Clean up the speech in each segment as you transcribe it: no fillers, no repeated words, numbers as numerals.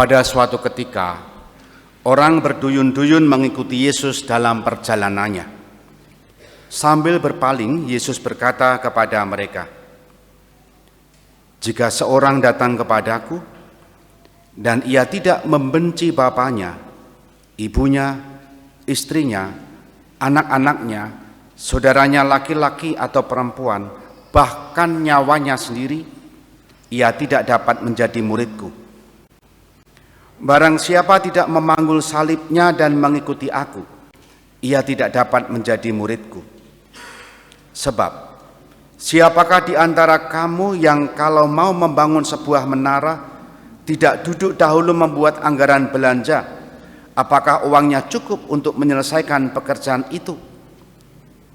Pada suatu ketika, orang berduyun-duyun mengikuti Yesus dalam perjalanannya. Sambil berpaling, Yesus berkata kepada mereka, "Jika seorang datang kepadaku, dan ia tidak membenci bapaknya, ibunya, istrinya, anak-anaknya, saudaranya laki-laki atau perempuan, bahkan nyawanya sendiri, ia tidak dapat menjadi muridku. Barang siapa tidak memanggul salibnya dan mengikuti aku, ia tidak dapat menjadi muridku. Sebab, siapakah di antara kamu yang kalau mau membangun sebuah menara, tidak duduk dahulu membuat anggaran belanja? Apakah uangnya cukup untuk menyelesaikan pekerjaan itu?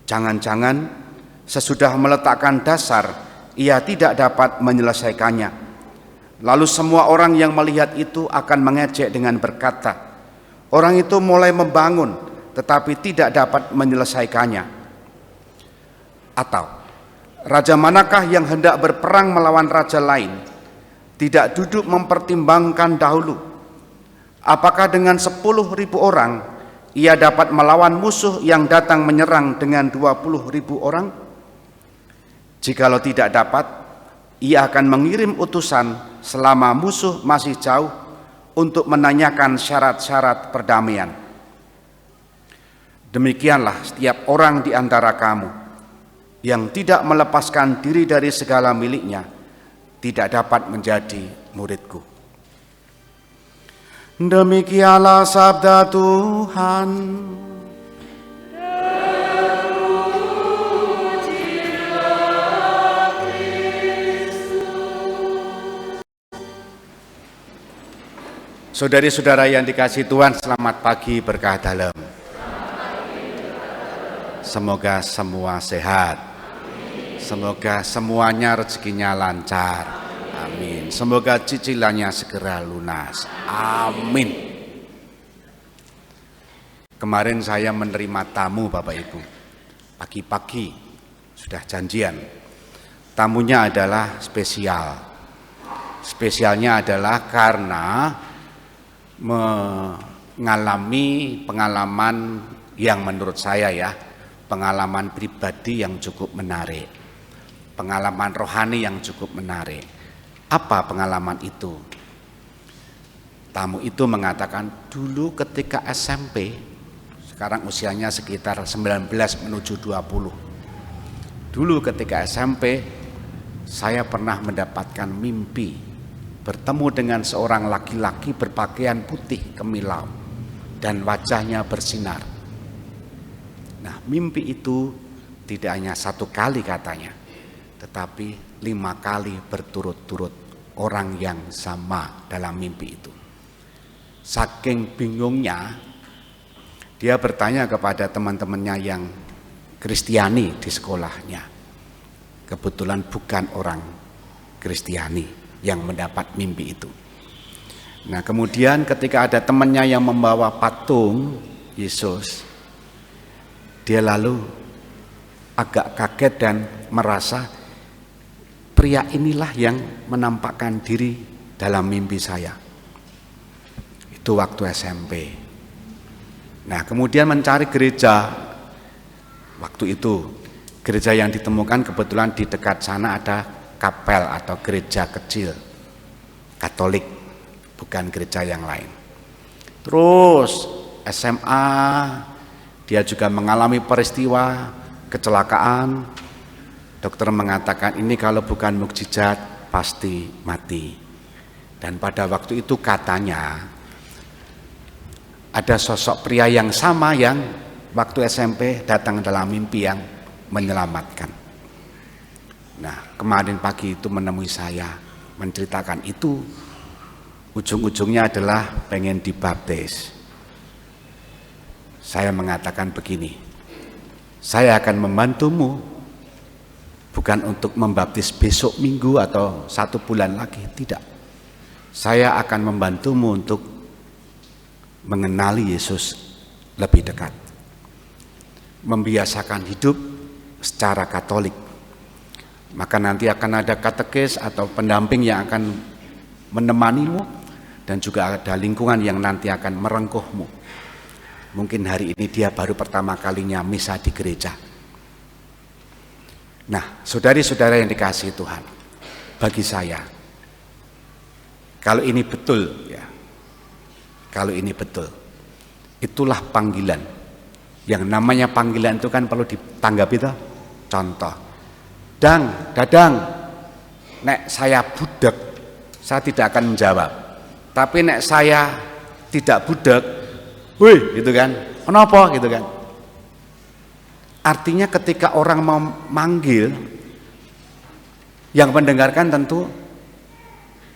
Jangan-jangan sesudah meletakkan dasar, ia tidak dapat menyelesaikannya. Lalu semua orang yang melihat itu akan mengejek dengan berkata, orang itu mulai membangun, tetapi tidak dapat menyelesaikannya. Atau, raja manakah yang hendak berperang melawan raja lain, tidak duduk mempertimbangkan dahulu, apakah dengan 10.000 orang, ia dapat melawan musuh yang datang menyerang dengan 20.000 orang? Jikalau tidak dapat, ia akan mengirim utusan selama musuh masih jauh untuk menanyakan syarat-syarat perdamaian. Demikianlah setiap orang di antara kamu yang tidak melepaskan diri dari segala miliknya, tidak dapat menjadi muridku." Demikianlah sabda Tuhan. Saudari-saudara yang dikasihi Tuhan, selamat pagi berkah dalam. Semoga semua sehat. Semoga semuanya rezekinya lancar. Amin. Semoga cicilannya segera lunas. Amin. Kemarin saya menerima tamu Bapak Ibu. Pagi-pagi sudah janjian. Tamunya adalah spesial. Spesialnya adalah karena mengalami pengalaman yang menurut saya pengalaman pribadi yang cukup menarik, pengalaman rohani yang cukup menarik. Apa pengalaman itu? Tamu itu mengatakan, dulu ketika SMP, sekarang usianya sekitar 19 menuju 20. Dulu ketika SMP, saya pernah mendapatkan mimpi bertemu dengan seorang laki-laki berpakaian putih kemilau dan wajahnya bersinar. Nah, mimpi itu tidak hanya satu kali katanya, tetapi 5 kali berturut-turut orang yang sama dalam mimpi itu. Saking bingungnya, dia bertanya kepada teman-temannya yang Kristiani di sekolahnya. Kebetulan bukan orang Kristiani yang mendapat mimpi itu. Nah, kemudian ketika ada temannya yang membawa patung Yesus, dia lalu agak kaget dan merasa pria inilah yang menampakkan diri dalam mimpi saya. Itu waktu SMP. Nah, kemudian mencari gereja. Waktu itu gereja yang ditemukan kebetulan di dekat sana ada kapel atau gereja kecil Katolik, bukan gereja yang lain. Terus SMA dia juga mengalami peristiwa kecelakaan. Dokter mengatakan ini kalau bukan mukjizat pasti mati. Dan pada waktu itu katanya ada sosok pria yang sama yang waktu SMP datang dalam mimpi yang menyelamatkan. Nah, kemarin pagi itu menemui saya, menceritakan itu. Ujung-ujungnya adalah pengen dibaptis. Saya mengatakan begini, saya akan membantumu, bukan untuk membaptis besok minggu atau 1 bulan lagi, tidak. Saya akan membantumu untuk mengenali Yesus lebih dekat. Membiasakan hidup secara Katolik. Maka nanti akan ada katekis atau pendamping yang akan menemanimu dan juga ada lingkungan yang nanti akan merengkuhmu. Mungkin hari ini dia baru pertama kalinya misa di gereja. Nah, saudari-saudara yang dikasihi Tuhan, bagi saya, kalau ini betul ya, kalau ini betul, itulah panggilan. Yang namanya panggilan itu kan perlu ditanggapi toh. Contoh, Dadang, nek saya budak, saya tidak akan menjawab. Tapi nek saya tidak budak, wih, gitu kan, kenapa gitu kan. Artinya ketika orang mau manggil, yang mendengarkan tentu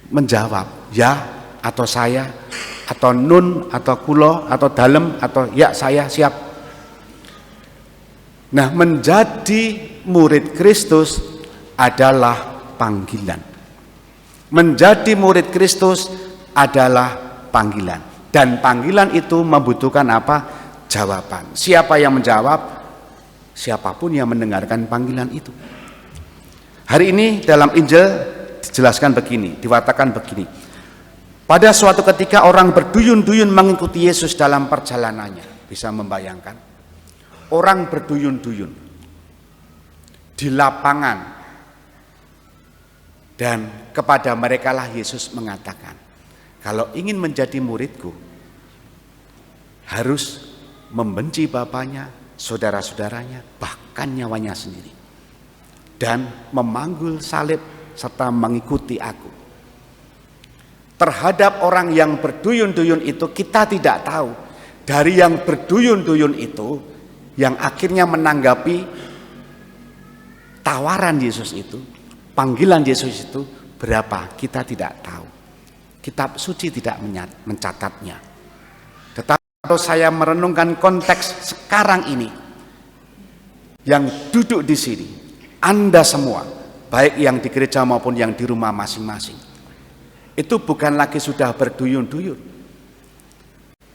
menjawab, ya atau saya, atau nun, atau kulo, atau dalem, atau ya saya siap. Nah, menjadi murid Kristus adalah panggilan. Menjadi murid Kristus adalah panggilan. Dan panggilan itu membutuhkan apa? Jawaban. Siapa yang menjawab? Siapapun yang mendengarkan panggilan itu. Hari ini dalam Injil dijelaskan begini, diwatakan begini. Pada suatu ketika orang berduyun-duyun mengikuti Yesus dalam perjalanannya. Bisa membayangkan? Orang berduyun-duyun di lapangan, dan kepada merekalah Yesus mengatakan, kalau ingin menjadi muridku harus membenci bapaknya, saudara-saudaranya, bahkan nyawanya sendiri, dan memanggul salib serta mengikuti aku. Terhadap orang yang berduyun-duyun itu kita tidak tahu. Dari yang berduyun-duyun itu, yang akhirnya menanggapi tawaran Yesus itu, panggilan Yesus itu berapa, kita tidak tahu. Kitab suci tidak mencatatnya. Tetapi kalau saya merenungkan konteks sekarang ini, yang duduk di sini, Anda semua, baik yang di gereja maupun yang di rumah masing-masing, itu bukan lagi sudah berduyun-duyun,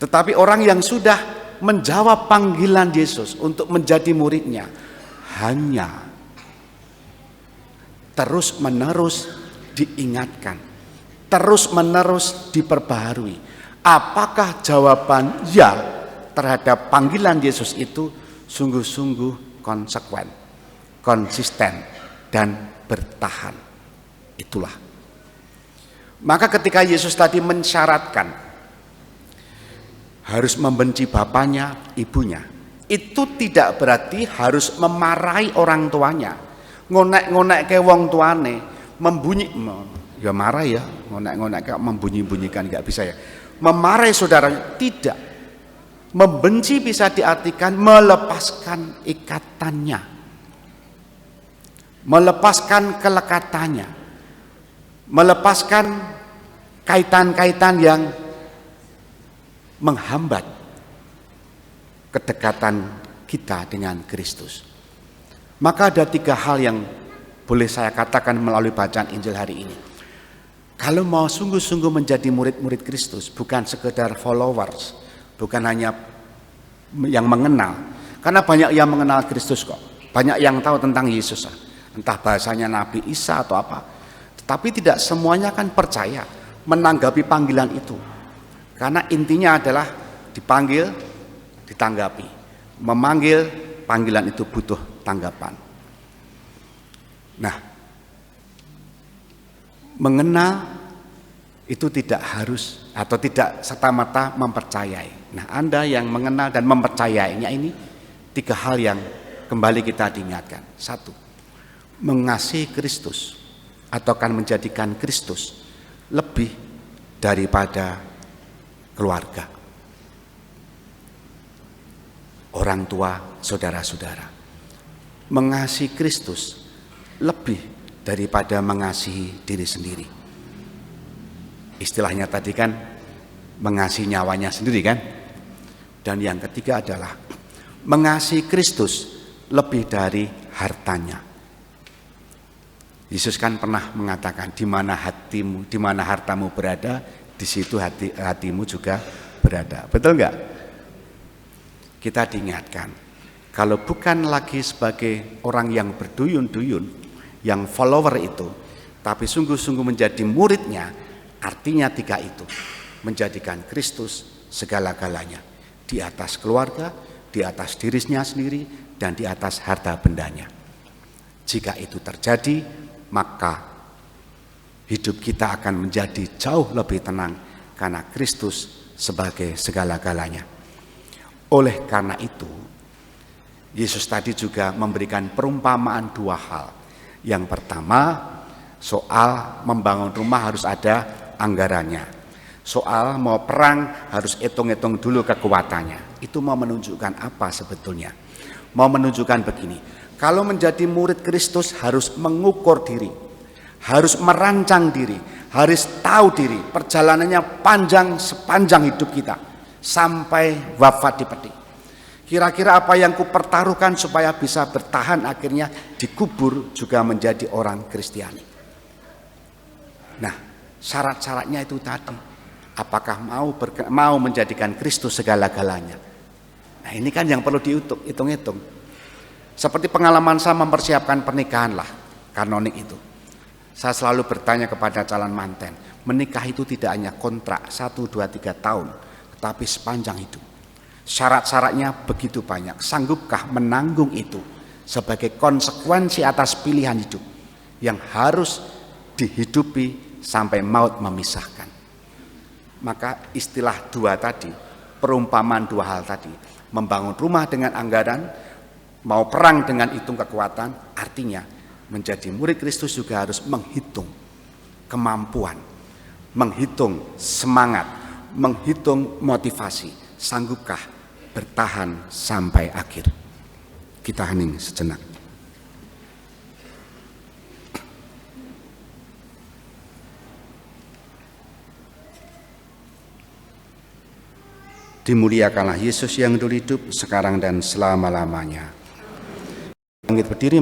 tetapi orang yang sudah menjawab panggilan Yesus untuk menjadi muridnya, hanya terus-menerus diingatkan, terus-menerus diperbaharui. Apakah jawaban ya terhadap panggilan Yesus itu sungguh-sungguh konsekuen, konsisten, dan bertahan? Itulah. Maka ketika Yesus tadi mensyaratkan harus membenci bapaknya, ibunya, itu tidak berarti harus memarahi orang tuanya, ngonek-ngonek ke wong tuane, membunyi, ya marah ya, ngonek-ngonek ke membunyi-bunyikan, nggak bisa ya. Memarahi saudara, tidak. Membenci bisa diartikan melepaskan ikatannya, melepaskan kelekatannya, melepaskan kaitan-kaitan yang menghambat kedekatan kita dengan Kristus. Maka ada 3 hal yang boleh saya katakan melalui bacaan Injil hari ini. Kalau mau sungguh-sungguh menjadi murid-murid Kristus, bukan sekedar followers, bukan hanya yang mengenal. Karena banyak yang mengenal Kristus kok, banyak yang tahu tentang Yesus, entah bahasanya Nabi Isa atau apa. Tetapi tidak semuanya kan percaya menanggapi panggilan itu. Karena intinya adalah dipanggil, ditanggapi. Memanggil, panggilan itu butuh tanggapan. Nah, mengenal itu tidak harus atau tidak serta-merta mempercayai. Nah, Anda yang mengenal dan mempercayainya ini 3 hal yang kembali kita diingatkan. 1, mengasihi Kristus atau akan menjadikan Kristus lebih daripada keluarga, orang tua, saudara-saudara. Mengasihi Kristus lebih daripada mengasihi diri sendiri. Istilahnya tadi kan mengasihi nyawanya sendiri kan. Dan yang ketiga adalah mengasihi Kristus lebih dari hartanya. Yesus kan pernah mengatakan, di mana hatimu, di mana hartamu berada, di situ hatimu juga berada. Betul enggak? Kita diingatkan, kalau bukan lagi sebagai orang yang berduyun-duyun, yang follower itu, tapi sungguh-sungguh menjadi muridnya, artinya 3 itu. menjadikan Kristus segala-galanya, di atas keluarga, di atas dirinya sendiri, dan di atas harta bendanya. Jika itu terjadi, maka hidup kita akan menjadi jauh lebih tenang karena Kristus sebagai segala-galanya. Oleh karena itu, Yesus tadi juga memberikan perumpamaan dua hal. Yang pertama, soal membangun rumah harus ada anggarannya. Soal mau perang harus hitung-hitung dulu kekuatannya. Itu mau menunjukkan apa sebetulnya? Mau menunjukkan begini, kalau menjadi murid Kristus harus mengukur diri, harus merancang diri, harus tahu diri. Perjalanannya panjang sepanjang hidup kita, sampai wafat di peti. Kira-kira apa yang kupertaruhkan supaya bisa bertahan akhirnya dikubur juga menjadi orang Kristiani. Nah, syarat-syaratnya itu tadi. Apakah mau menjadikan Kristus segala-galanya? Nah, ini kan yang perlu dihitung-hitung. Seperti pengalaman saya mempersiapkan pernikahan lah, kanonik itu. Saya selalu bertanya kepada calon manten, menikah itu tidak hanya kontrak 1, 2, 3 tahun, tetapi sepanjang hidup. Syarat-syaratnya begitu banyak. Sanggupkah menanggung itu sebagai konsekuensi atas pilihan hidup yang harus dihidupi sampai maut memisahkan? Maka istilah dua tadi, perumpamaan dua hal tadi, membangun rumah dengan anggaran, mau perang dengan hitung kekuatan, artinya menjadi murid Kristus juga harus menghitung kemampuan, menghitung semangat, menghitung motivasi. Sanggupkah bertahan sampai akhir? Kita hening sejenak. Dimuliakanlah Yesus yang dulu hidup, sekarang dan selama-lamanya. Langit berdiri.